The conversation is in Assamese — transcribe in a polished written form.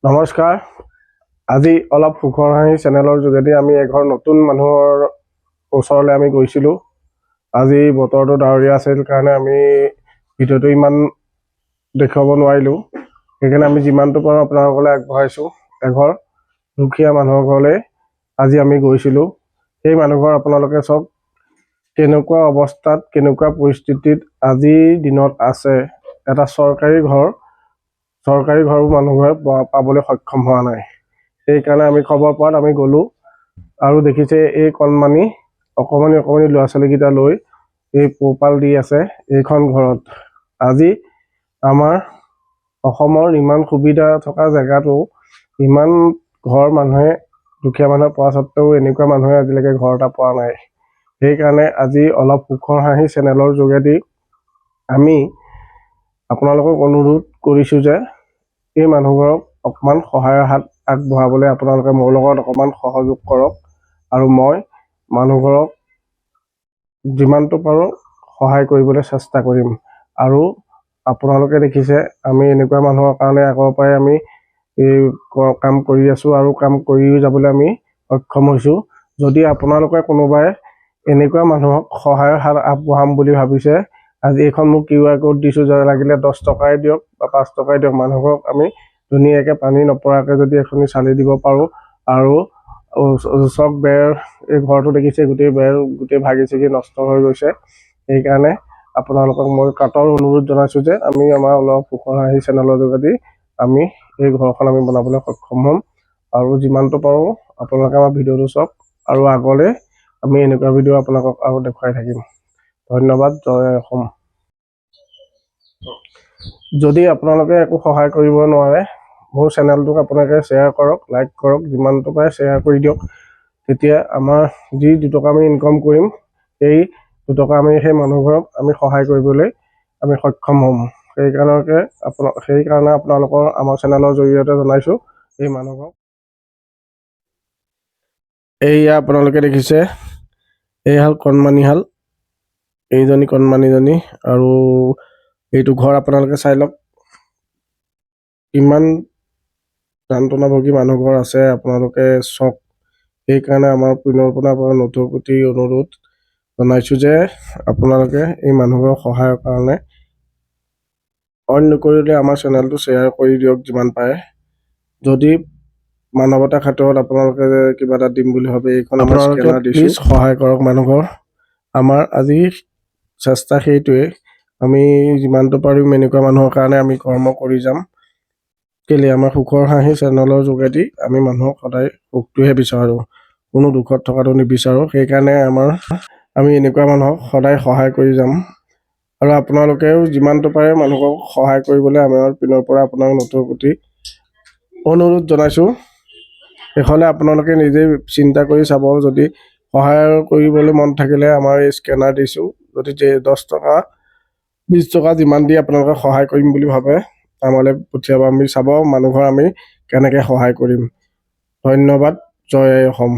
নমস্কাৰ। আজি অলপ সুখৰ হাঁহি চেনেলৰ যোগেদি আমি এঘৰ নতুন মানুহৰ ওচৰলৈ আমি গৈছিলোঁ। আজি বতৰটো ডাৱৰীয়া আছিল কাৰণে আমি ভিডিঅ'টো ইমান দেখুৱাব নোৱাৰিলোঁ। সেইকাৰণে আমি যিমানটো পাৰোঁ আপোনালোকলৈ আগবঢ়াইছোঁ। এঘৰ দুখীয়া মানুহৰ ঘৰলৈ আজি আমি গৈছিলোঁ। সেই মানুহঘৰ আপোনালোকে চাওক কেনেকুৱা অৱস্থাত, কেনেকুৱা পৰিস্থিতিত আজিৰ দিনত আছে। এটা চৰকাৰী ঘৰো মানুহবোৰে পাবলৈ সক্ষম হোৱা নাই। সেইকাৰণে আমি খবৰ পোৱাত আমি গ'লোঁ আৰু দেখিছে এই অকণমানি ল'ৰা ছোৱালীকেইটা লৈ এই পোহপাল দি আছে এইখন ঘৰত। আজি আমাৰ অসমৰ ইমান সুবিধা থকা জেগাতো ইমান ঘৰ মানুহে দুখীয়া মানুহে পোৱা স্বত্বেও এনেকুৱা মানুহে আজিলৈকে ঘৰ এটা পোৱা নাই। সেইকাৰণে আজি অলপ সুখৰ হাঁহি চেনেলৰ যোগেদি আমি আপোনালোকক অনুৰোধ কৰিছোঁ যে এই মানুহবোৰক অকণমান সহায়ৰ হাত আগবঢ়াবলৈ আপোনালোকে মোৰ লগত অকণমান সহযোগ কৰক আৰু মই মানুহঘৰক যিমানটো পাৰোঁ সহায় কৰিবলৈ চেষ্টা কৰিম। আৰু আপোনালোকে দেখিছে আমি এনেকুৱা মানুহৰ কাৰণে আগৰ পৰাই আমি এই কাম কৰি আছোঁ আৰু কাম কৰি যাবলৈ আমি সক্ষম হৈছোঁ। যদি আপোনালোকে কোনোবাই এনেকুৱা মানুহক সহায়ৰ হাত আগবঢ়াম বুলি ভাবিছে, আজি এইখন মোক QR কোড দিছোঁ, যে লাগিলে 10 টকাই দিয়ক বা 5 টকাই দিয়ক, মানুহক আমি ধুনীয়াকৈ পানী নপৰাকৈ যদি এখনি চালি দিব পাৰোঁ। আৰু চক বেৰ এই ঘৰটো দেখিছে গোটেই ভাগি ছিগি নষ্ট হৈ গৈছে। সেইকাৰণে আপোনালোকক মই কাটৰ অনুৰোধ জনাইছোঁ যে আমি আমাৰ অলপ সুখৰ হাঁহি চেনেলৰ যোগেদি আমি এই ঘৰখন আমি বনাবলৈ সক্ষম হ'ম। আৰু যিমানটো পাৰোঁ আপোনালোকে আমাৰ ভিডিঅ'টো চাওক আৰু আগলৈ আমি এনেকুৱা ভিডিঅ' আপোনালোকক আৰু দেখুৱাই থাকিম। ধন্যবাদ। জয় অসম। যদি আপোনালোকে একো সহায় কৰিব নোৱাৰে, মোৰ চেনেলটোক আপোনালোকে শ্বেয়াৰ কৰক, লাইক কৰক, যিমানটো পাৰে শ্বেয়াৰ কৰি দিয়ক। তেতিয়া আমাৰ যি 2 টকা আমি ইনকাম কৰিম, সেই 2 টকা আমি সেই মানুহঘৰক আমি সহায় কৰিবলৈ আমি সক্ষম হ'ম। সেইকাৰণে আপোনালোকৰ আমাৰ চেনেলৰ জৰিয়তে জনাইছোঁ এই মানুহঘৰক। এইয়া আপোনালোকে দেখিছে এইহাল কণমানিহাল, এইজনী কণমানিজনী, আৰু এইটো ঘৰ আপোনালোকে চাই লওক। ইমান যন্ত্ৰণাভোগী মানুহ ঘৰ আছে, আপোনালোকে চাওক। সেইকাৰণে আমাৰ পিনৰ পৰা নতুন প্ৰতি অনুৰোধ জনাইছোঁ যে আপোনালোকে এই মানুহবোৰৰ সহায়ৰ কাৰণে অইন নকৰিলে আমাৰ চেনেলটো শ্বেয়াৰ কৰি দিয়ক যিমান পাৰে। যদি মানৱতা খাতিৰত আপোনালোকে কিবা এটা দিম বুলি ভাবে, এইখন আমাৰ স্কেনাৰ দিছোঁ, সহায় কৰক মানুহঘৰ। আমাৰ আজি চেষ্টা সেইটোৱে, আমি যিমানটো পাৰিম এনেকুৱা মানুহৰ কাৰণে আমি কৰ্ম কৰি যাম। কেলৈ আমাৰ সুখৰ হাঁহি চেনেলৰ যোগেদি আমি মানুহক সদায় সুখটোহে বিচাৰোঁ, কোনো দুখত থকাটো নিবিচাৰোঁ। সেইকাৰণে আমি এনেকুৱা মানুহক সদায় সহায় কৰি যাম। আৰু আপোনালোকেও যিমানটো পাৰে মানুহক সহায় কৰিবলৈ আমাৰ পিনৰ পৰা আপোনাক নতুন প্ৰতি অনুৰোধ জনাইছোঁ। এইফালে আপোনালোকে নিজেই চিন্তা কৰি চাব, যদি সহায় কৰিবলৈ মন থাকিলে আমাৰ এই স্কেনাৰ দিছোঁ, যদি 10 টকা 20 টকা যিমান দি আপোনালোকে সহায় কৰিম বুলি ভাবে আমালৈ পঠিয়াব। আমি চাব মানুহঘৰ আমি কেনেকৈ সহায় কৰিম। ধন্যবাদ। জয় অসম।